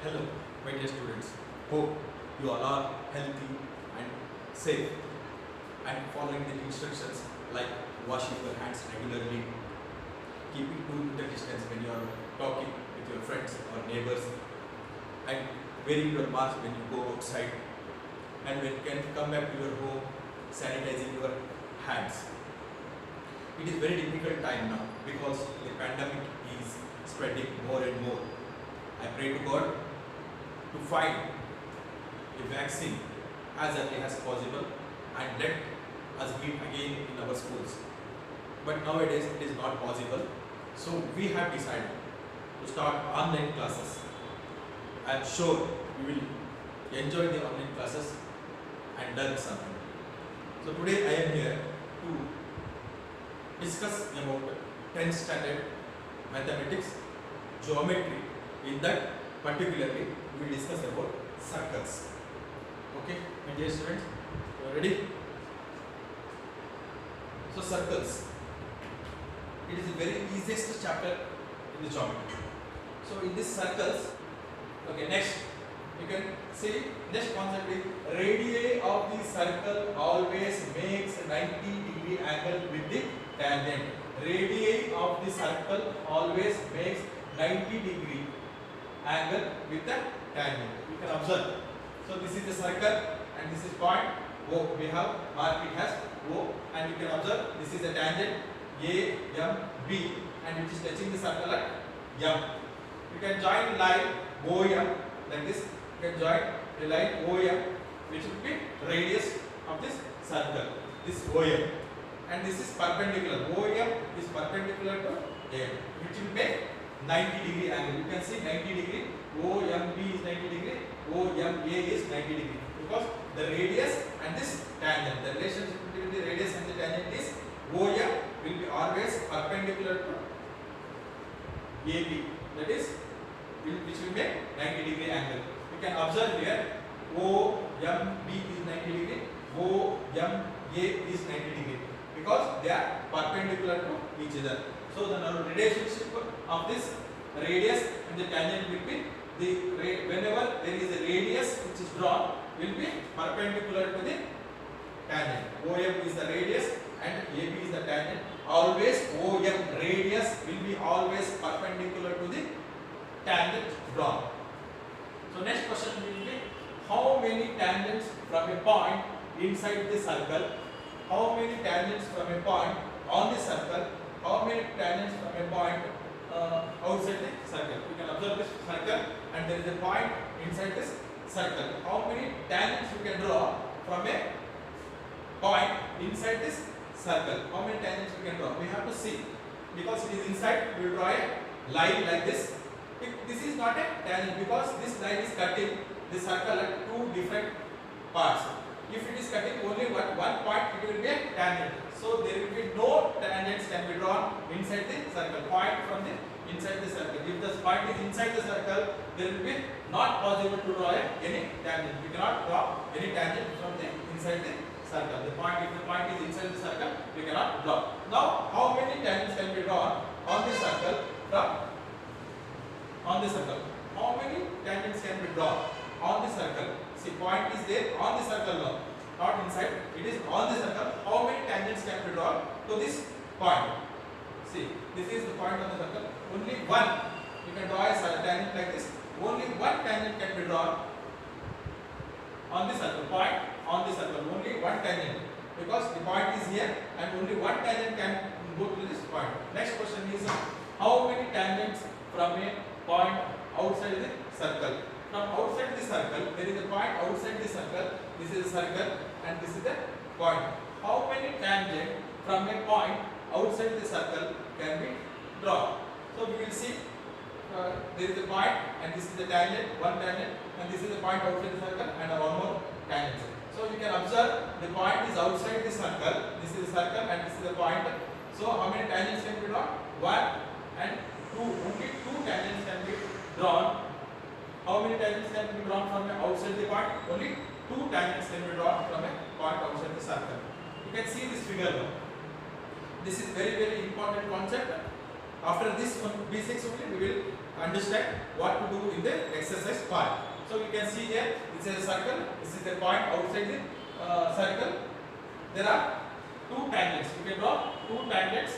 Hello, my dear students. Hope you all are healthy and safe and following the instructions like washing your hands regularly, keeping 2 meter distance when you are talking with your friends or neighbors, and wearing your mask when you go outside, and when you can come back to your home, sanitizing your hands. It is very difficult time now because the pandemic is spreading more and more. I pray to God to find a vaccine as early as possible and let us meet again in our schools. But nowadays it is not possible. So we have decided to start online classes. I am sure you will enjoy the online classes and learn something. So today I am here to discuss about 10th standard mathematics, geometry. In that particularly we will discuss about circles. Okay, my dear students, you are ready? So circles, it is the very easiest chapter in the geometry. So in these circles, okay, next you can see next concept is radii of the circle always makes 90-degree angle with the tangent. Radii of the circle always makes 90-degree angle with the tangent. You can observe. So this is the circle and this is point O. We have marked it as O, and you can observe this is the tangent A, M, B, and it is touching the circle at M. You can join line OM like this. You can join the line OM, which will be radius of this circle. This OM, and this is perpendicular. OM is perpendicular to AM, which will make 90-degree angle. You can see 90-degree. OMB is 90-degree. OMA is 90-degree because the radius and this tangent. The relationship between the radius and the tangent is OM will be always perpendicular to AB. That is, which will make 90-degree angle. You can observe here OMB is 90-degree. OMA is 90-degree because they are perpendicular to each other. So the relationship of this radius and the tangent will be whenever there is a radius which is drawn will be perpendicular to the tangent. OM is the radius and AB is the tangent. Always OM radius will be always perpendicular to the tangent drawn. So next question will be how many tangents from a point inside the circle? How many tangents from a point on the circle? How many tangents from a point outside the circle? You can observe this circle and there is a point inside this circle. How many tangents you can draw from a point inside this circle? How many tangents you can draw? We have to see, because it is inside. We will draw a line like this. This is not a tangent because this line is cutting the circle at 2 different parts. If it is cutting only one point, it will be a tangent. So there will be no tangents can be drawn inside the circle. Point from the inside the circle. If the point is inside the circle, there will be not possible to draw any tangent. We cannot draw any tangent from the inside the circle. If the point is inside the circle, we cannot draw. Now, how many tangents can be drawn on the circle on the circle? How many tangents can be drawn on the circle? See, point is there on the circle now, not inside. It is on the circle. How many tangents can be drawn to this point? See, this is the point on the circle. Only one. You can draw a tangent like this. Only one tangent can be drawn on the circle. Point on the circle. Only one tangent, because the point is here and only one tangent can go to this point. Next question is how many tangents from a point outside the circle? From outside the circle, there is a point outside the circle. This is a circle and this is the point. How many tangents from a point outside the circle can be drawn? So we will see there is a point and this is the tangent, one tangent, and this is the point outside the circle and one more tangent. So you can observe the point is outside the circle. This is the circle and this is the point. So how many tangents can be drawn? 1 and 2. Only 2 tangents can be drawn. How many tangents can be drawn from outside the point? Only 2 tangents can be drawn from a point outside the circle. You can see this figure now. This is very important concept. After this B6 only we will understand what to do in the exercise part. So you can see here, it's a circle. This is the point outside the circle. There are two tangents. You can draw two tangents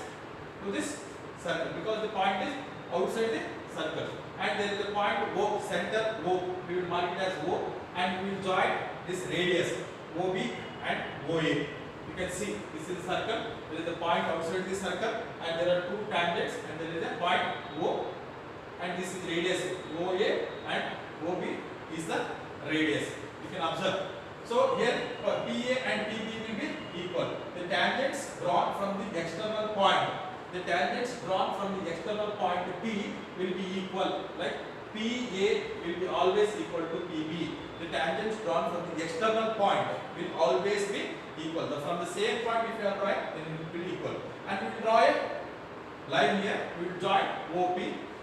to this circle because the point is outside the circle. And there is a point O, center O. We will mark it as O, and we will join this radius OB and OA. You can see this is a circle. There is a point outside the circle, and there are two tangents, and there is a point O, and this is radius OA, and OB is the radius. You can observe. So here PA and PB will be equal. The tangents drawn from the external point. The tangents drawn from the external point P will be equal. Like PA will be always equal to PB. The tangents drawn from the external point will always be equal. From the same point, if you are drawing, then it will be equal. And we will draw a line here. We will join OP,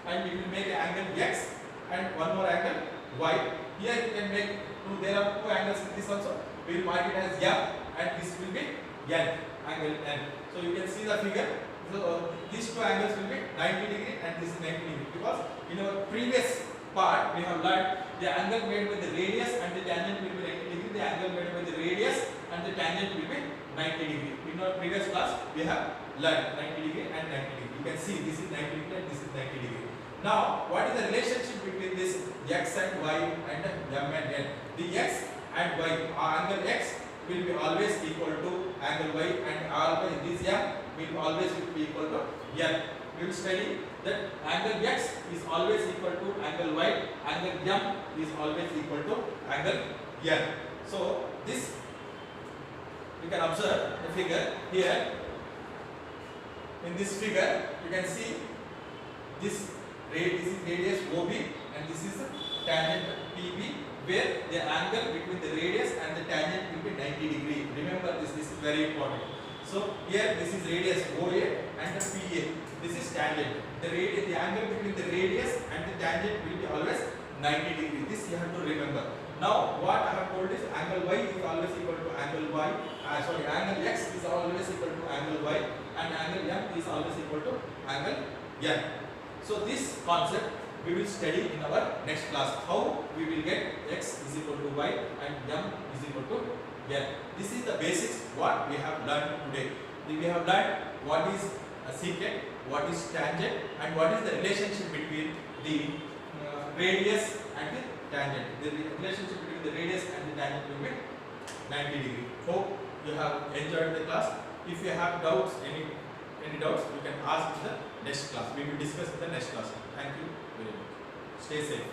and we will make an angle X and one more angle Y. Here you can make two. There are two angles in this also. We will mark it as M, and this will be N, angle N. So you can see the figure. So these two angles will be 90 degree and this is 90 degree, because in our previous part we have learned the angle made by the radius and the tangent will be 90 degree. The angle made by the radius and the tangent will be 90 degree. In our previous class we have learned 90 degree and 90 degree. You can see this is 90 degree and this is 90 degree. Now what is the relationship between this X and Y and M and N? The X and Y, angle X will be always equal to angle Y, and always this M will always be equal to N. We will study that angle X is always equal to angle Y, angle M is always equal to angle N. So this you can observe the figure here. In this figure you can see this is radius OB and this is tangent PB, where the angle between the radius and the tangent will be 90 degree. Remember this is very important. So here this is radius OA and the PA. This is tangent. The angle between the radius and the tangent will be always 90 degree. This you have to remember. Now what I have told is angle Y is always equal to angle Y. Angle X is always equal to angle Y, and angle M is always equal to angle N. So this concept we will study in our next class. How we will get X is equal to Y and M is equal to N. This is the basics what we have learned today. We have learned what is a secant, what is tangent, and what is the relationship between the radius and the tangent. The relationship between the radius and the tangent will be 90 degree. Hope you have enjoyed the class. If you have doubts, any doubts, you can ask in the next class. We will discuss in the next class. Thank you very much. Stay safe.